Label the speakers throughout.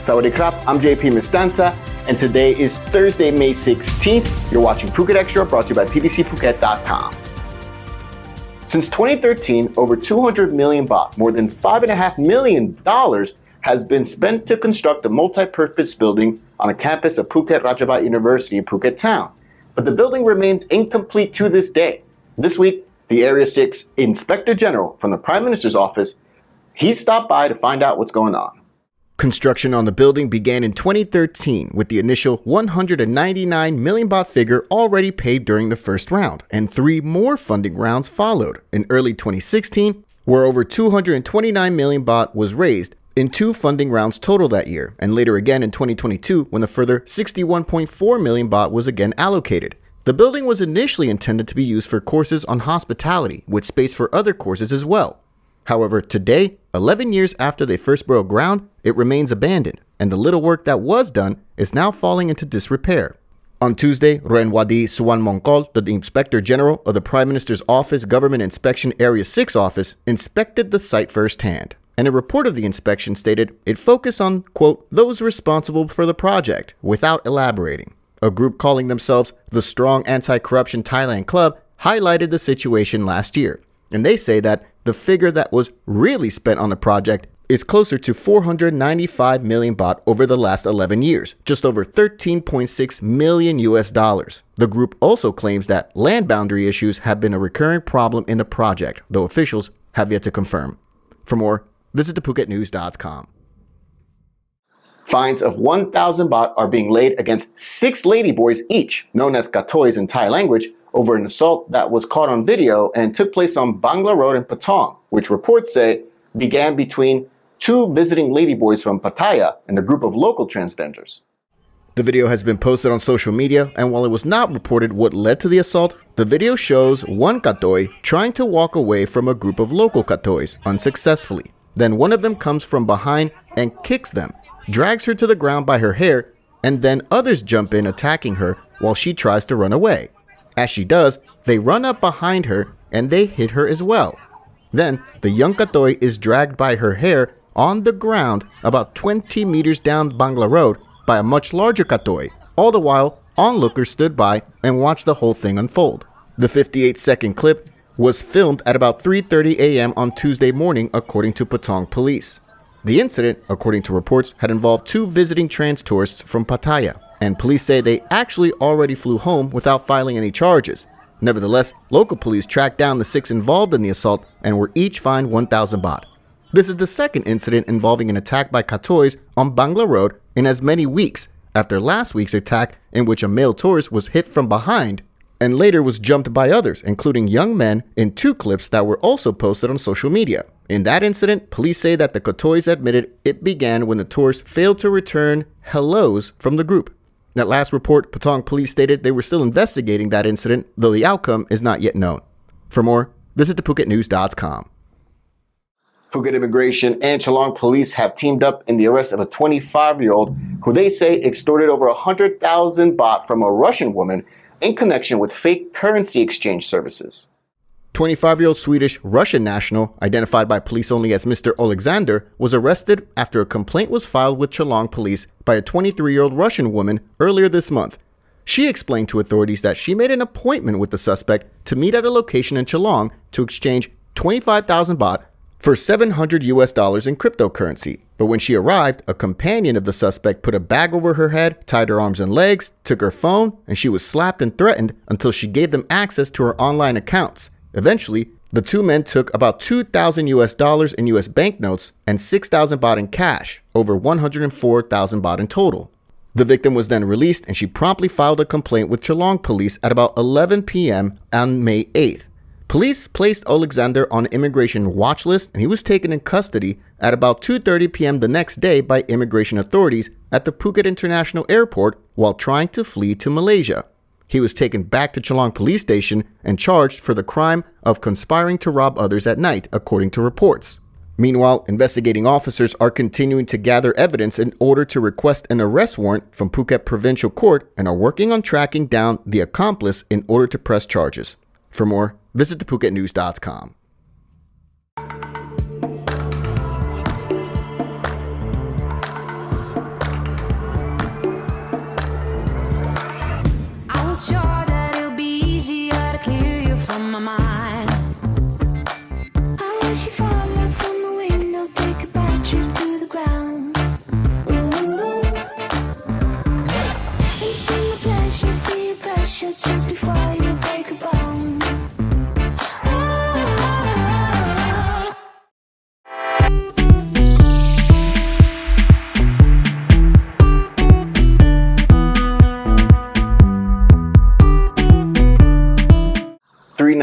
Speaker 1: Sawadee krap, I'm JP Mestanza, and today is Thursday, May 16th. You're watching Phuket Extra, brought to you by pbcphuket.com. Since 2013, over 200 million baht, more than $5.5 million, has been spent to construct a multi-purpose building on a campus of Phuket Rajabhat University in Phuket town. But the building remains incomplete to this day. This week, the Area 6 Inspector General from the Prime Minister's office, he stopped by to find out what's going on. Construction on the building began in 2013 with the initial 199 million baht figure already paid during the first round, and 3 more funding rounds followed in early 2016, where over 229 million baht was raised in 2 funding rounds total that year, and later again in 2022 when a further 61.4 million baht was again allocated. The building was initially intended to be used for courses on hospitality, with space for other courses as well. However, today, 11 years after they first broke ground, it remains abandoned, and the little work that was done is now falling into disrepair. On Tuesday, Renwadi Suwanmongkol, the Inspector General of the Prime Minister's Office Government Inspection Area 6 office, inspected the site firsthand. And a report of the inspection stated it focused on, quote, those responsible for the project, without elaborating. A group calling themselves the Strong Anti-Corruption Thailand Club highlighted the situation last year, and they say that the figure that was really spent on the project is closer to 495 million baht over the last 11 years, just over 13.6 million US dollars. The group also claims that land boundary issues have been a recurring problem in the project, though officials have yet to confirm. For more, visit thephuket.news.com. Fines of 1,000 baht are being laid against 6 ladyboys each, known as katoys in Thai language, over an assault that was caught on video and took place on Bangla Road in Patong, which reports say began between 2 visiting ladyboys from Pattaya and a group of local transgenders. The video has been posted on social media, and while it was not reported what led to the assault, the video shows one katoey trying to walk away from a group of local katoys unsuccessfully. Then one of them comes from behind and kicks them, drags her to the ground by her hair, and then others jump in attacking her while she tries to run away. As she does, they run up behind her and they hit her as well. Then the young katoey is dragged by her hair on the ground about 20 meters down Bangla Road by a much larger katoey. All the while, onlookers stood by and watched the whole thing unfold. The 58-second clip was filmed at about 3:30 a.m. on Tuesday morning, according to Patong police. The incident, according to reports, had involved 2 visiting trans tourists from Pattaya, and police say they actually already flew home without filing any charges. Nevertheless, local police tracked down the 6 involved in the assault and were each fined 1,000 baht. This is the second incident involving an attack by katoys on Bangla Road in as many weeks, after last week's attack in which a male tourist was hit from behind and later was jumped by others, including young men, in 2 clips that were also posted on social media. In that incident, police say that the katoys admitted it began when the tourist failed to return hellos from the group. At last report, Patong police stated they were still investigating that incident, though the outcome is not yet known. For more, visit thephuket.news.com. Phuket Immigration and Chalong police have teamed up in the arrest of a 25-year-old who they say extorted over 100,000 baht from a Russian woman in connection with fake currency exchange services. 25-year-old Swedish-Russian national, identified by police only as Mr. Alexander, was arrested after a complaint was filed with Chalong police by a 23-year-old Russian woman earlier this month. She explained to authorities that she made an appointment with the suspect to meet at a location in Chalong to exchange 25,000 baht for $700 in cryptocurrency. But when she arrived, a companion of the suspect put a bag over her head, tied her arms and legs, took her phone, and she was slapped and threatened until she gave them access to her online accounts. Eventually, the 2 men took about $2,000 in US banknotes and 6,000 baht in cash, over 104,000 baht in total. The victim was then released, and she promptly filed a complaint with Chalong police at about 11 p.m. on May 8th. Police placed Alexander on an immigration watch list, and he was taken in custody at about 2:30 p.m. the next day by immigration authorities at the Phuket International Airport while trying to flee to Malaysia. He was taken back to Chalong police station and charged for the crime of conspiring to rob others at night, according to reports. Meanwhile, investigating officers are continuing to gather evidence in order to request an arrest warrant from Phuket Provincial Court and are working on tracking down the accomplice in order to press charges. For more, visit thephuket.news.com.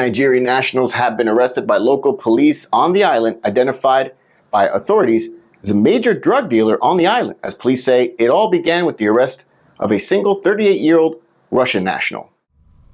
Speaker 1: Nigerian nationals have been arrested by local police on the island, identified by authorities as a major drug dealer on the island, as police say it all began with the arrest of a single 38-year-old Russian national.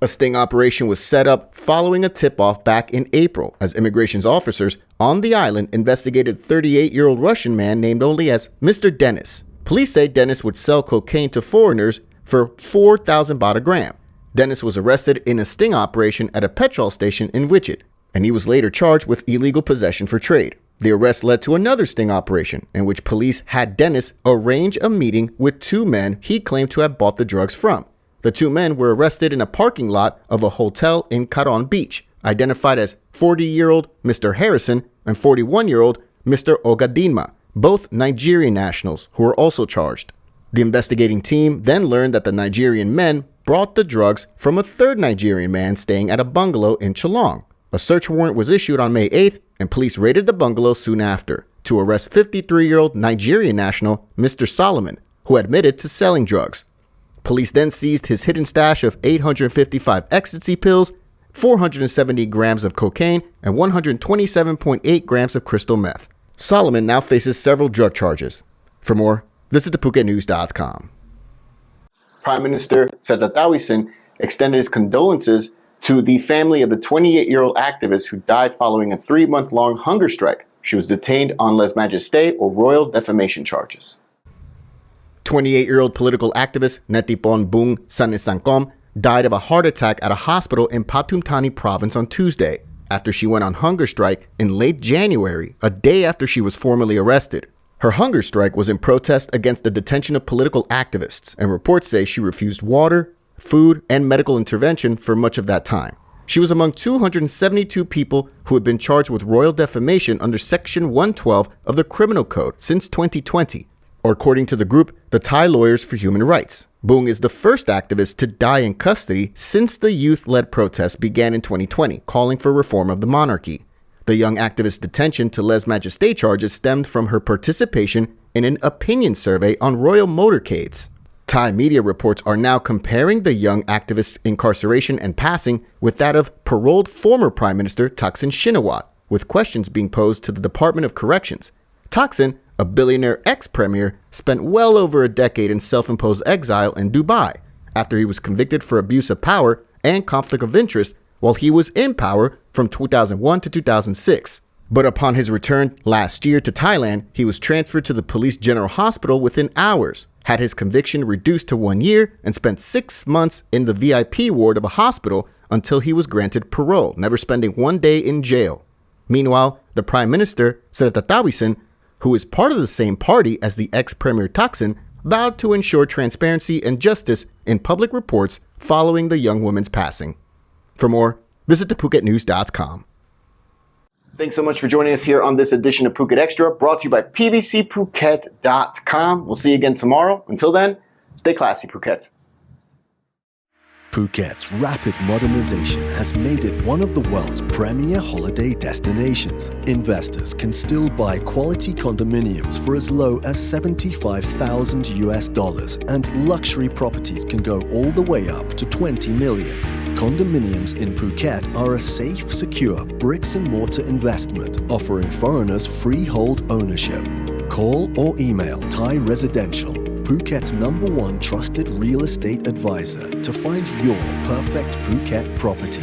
Speaker 1: A sting operation was set up following a tip-off back in April as immigration officers on the island investigated a 38-year-old Russian man named only as Mr. Dennis. Police say Dennis would sell cocaine to foreigners for 4,000 baht a gram. Dennis was arrested in a sting operation at a petrol station in Wichita, and he was later charged with illegal possession for trade. The arrest led to another sting operation in which police had Dennis arrange a meeting with two men he claimed to have bought the drugs from. The two men were arrested in a parking lot of a hotel in Katoey Beach, identified as 40-year-old Mr. Harrison and 41-year-old Mr. Ogadinma, both Nigerian nationals who were also charged. The investigating team then learned that the Nigerian men brought the drugs from a third Nigerian man staying at a bungalow in Geelong. A search warrant was issued on May 8th, and police raided the bungalow soon after to arrest 53-year-old Nigerian national Mr. Solomon, who admitted to selling drugs. Police then seized his hidden stash of 855 ecstasy pills, 470 grams of cocaine, and 127.8 grams of crystal meth. Solomon now faces several drug charges. For more, visit thephuket.news.com. Prime Minister Srettha Thavisin extended his condolences to the family of the 28-year-old activist who died following a 3-month-long hunger strike. She was detained on lèse-majesté or royal defamation charges. 28-year-old political activist Netipon Bung Sanisangkom died of a heart attack at a hospital in Pathum Thani province on Tuesday after she went on hunger strike in late January, a day after she was formally arrested. Her hunger strike was in protest against the detention of political activists, and reports say she refused water, food, and medical intervention for much of that time. She was among 272 people who had been charged with royal defamation under Section 112 of the Criminal Code since 2020, or according to the group, the Thai Lawyers for Human Rights. Bung is the first activist to die in custody since the youth-led protests began in 2020, calling for reform of the monarchy. The young activist's detention to lèse-majesté charges stemmed from her participation in an opinion survey on royal motorcades. Thai media reports are now comparing the young activist's incarceration and passing with that of paroled former Prime Minister Thaksin Shinawatra, with questions being posed to the Department of Corrections. Thaksin, a billionaire ex-premier, spent well over a decade in self-imposed exile in Dubai after he was convicted for abuse of power and conflict of interest while he was in power from 2001 to 2006. But upon his return last year to Thailand, he was transferred to the Police General Hospital within hours, had his conviction reduced to 1 year, and spent 6 months in the VIP ward of a hospital until he was granted parole, never spending 1 day in jail. Meanwhile, the Prime Minister, Srettha Thavisin, who is part of the same party as the ex-Premier Thaksin, vowed to ensure transparency and justice in public reports following the young woman's passing. For more, visit thephuket.news.com. Thanks so much for joining us here on this edition of Phuket Extra, brought to you by pbcphuket.com. We'll see you again tomorrow. Until then, stay classy, Phuket.
Speaker 2: Phuket's rapid modernization has made it one of the world's premier holiday destinations. Investors can still buy quality condominiums for as low as $75,000 and luxury properties can go all the way up to 20 million. Condominiums in Phuket are a safe, secure bricks-and-mortar investment offering foreigners freehold ownership. Call or email Thai Residential, Phuket's #1 trusted real estate advisor, to find your perfect Phuket property.